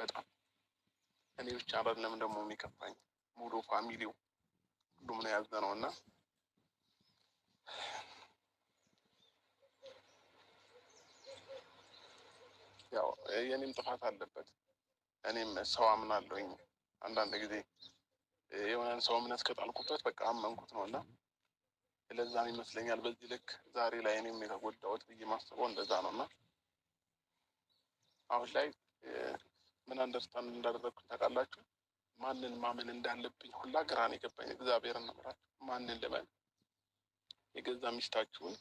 በጣም እኔ ብቻ አይደለም ደግሞ የሚከፋኝ ሙሉ ፋሚሊው ሁሉም ነው ያዘነው እና ያው የኔም ጥፋት አለበት። እኔም ሰው አምናለሁኝ አንዳንድ ጊዜ የሆነን ሰው እምነት ከጣልኩበት በቃ አመንኩት ነው እና ለዛም ይመስለኛል በዚህ ልክ ዛሬ ላይ እኔም የተጎዳሁት ብዬ ማስበው እንደዛ ነው እና አሁን ላይ ምን አንደርስታንድ እንዳደረግኩኝ ታውቃላችሁ? ማንን ማመን እንዳለብኝ ሁላ ግራ ነው የገባኝ። እግዚአብሔርን ነው የምላችሁ። ማንን ልበል? የገዛ ሚስታችሁን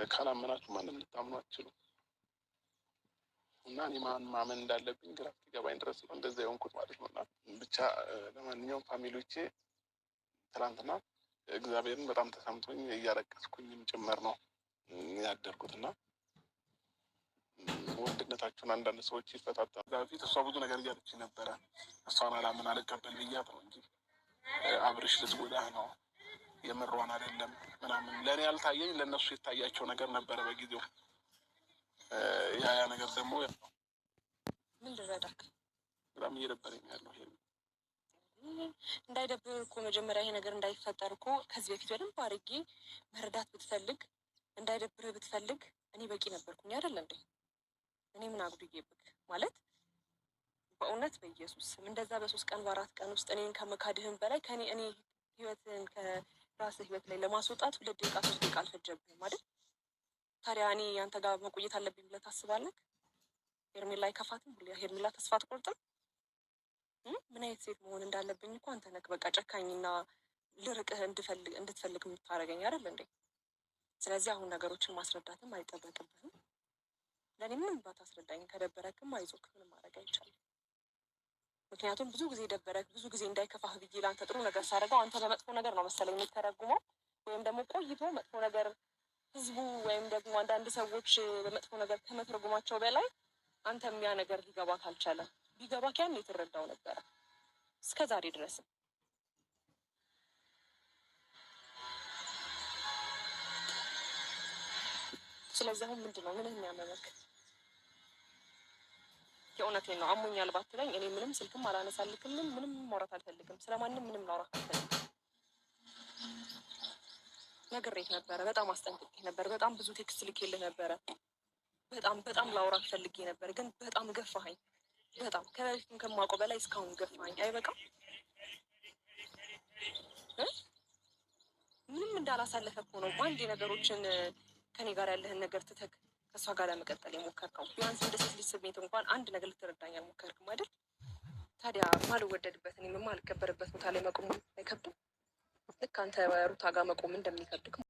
ካላመናችሁ ማንም ልታምኑ አትችሉም። እና እኔ ማን ማመን እንዳለብኝ ግራ እስኪገባኝ ድረስ ነው እንደዛ የሆንኩት ማለት ነው። እና ብቻ ለማንኛውም ፋሚሊዎቼ ትናንትና እግዚአብሔርን በጣም ተሰምቶኝ እያለቀስኩኝም ጭምር ነው ያደርኩት እና ወንድነታችሁን አንዳንድ ሰዎች ይፈታታል። በፊት እሷ ብዙ ነገር እያለች ነበረ። እሷን አላምን አልቀበል ብያት ነው እንጂ አብርሽ ልትጎዳህ ነው የምሯን አይደለም ምናምን ለእኔ ያልታየኝ ለእነሱ የታያቸው ነገር ነበረ በጊዜው። ያ ነገር ደግሞ ምን ልረዳክ? በጣም እየደበረኝ ያለው ይሄ እንዳይደብር እኮ መጀመሪያ ይሄ ነገር እንዳይፈጠር እኮ ከዚህ በፊት በደንብ አድርጌ መረዳት ብትፈልግ እንዳይደብርህ ብትፈልግ እኔ በቂ ነበርኩኝ አይደል እንዴ? እኔ ምን አጉድዬብክ ማለት በእውነት በኢየሱስ ስም እንደዛ በ3 ቀን በ4 ቀን ውስጥ እኔን ከመካድህም በላይ እኔ ህይወትን ከራስህ ህይወት ላይ ለማስወጣት 2 ደቂቃ 3 ደቂቃ አልፈጀብህም ማለት። ታዲያ እኔ ያንተ ጋር መቆየት አለብኝ ብለህ ታስባለህ? ሄርሜላ አይከፋትም? ሄርሜላ ተስፋ አትቆርጥም? ምን አይነት ሴት መሆን እንዳለብኝ እኮ አንተ ነህ በቃ ጨካኝና ልርቅህ እንድትፈልግ የምታደርገኝ አይደል እንዴ? ስለዚህ አሁን ነገሮችን ማስረዳትም አይጠበቅብህም። ለእኔ ምንም ባታስረዳኝ ከደበረክም አይዞክ፣ ምንም ማድረግ አይቻልም። ምክንያቱም ብዙ ጊዜ ደበረክ፣ ብዙ ጊዜ እንዳይከፋህ ብዬ ለአንተ ጥሩ ነገር ሳደርገው አንተ በመጥፎ ነገር ነው መሰለኝ የሚተረጉመው። ወይም ደግሞ ቆይቶ መጥፎ ነገር ህዝቡ ወይም ደግሞ አንዳንድ ሰዎች በመጥፎ ነገር ከመተርጉማቸው በላይ አንተም ያ ነገር ሊገባክ አልቻለም። ቢገባክ ያን የተረዳው ነበረ እስከ ዛሬ ድረስም። ስለዚህ አሁን ምንድን ነው ምንህ የሚያመመክ? የእውነቴን ነው። አሞኛል ባትለኝ እኔ ምንም ስልክም አላነሳልክም፣ ምንም ማውራት አልፈልግም። ስለማንም ምንም ላውራት አልፈልግም። ነግሬህ ነበረ፣ በጣም አስጠንቅቄህ ነበር፣ በጣም ብዙ ቴክስት ልኬልህ ነበረ። በጣም ላውራት ፈልጌ ነበር፣ ግን በጣም ገፋኸኝ። በጣም ከበፊትም ከማውቀው በላይ እስካሁን ገፋኸኝ። አይበቃም? ምንም እንዳላሳለፈ እኮ ነው በአንድ ነገሮችን ከኔ ጋር ያለህን ነገር ትተክ ከእሷ ጋር ለመቀጠል የሞከርከው። ቢያንስ እንደ ሴት ልጅ ስሜት እንኳን አንድ ነገር ልትረዳኝ አልሞከርክም አይደል? ታዲያ ማልወደድበት እኔም የማልከበርበት ቦታ ላይ መቆም አይከብድም? ልክ አንተ ሩታ ጋር መቆም እንደሚከብድክ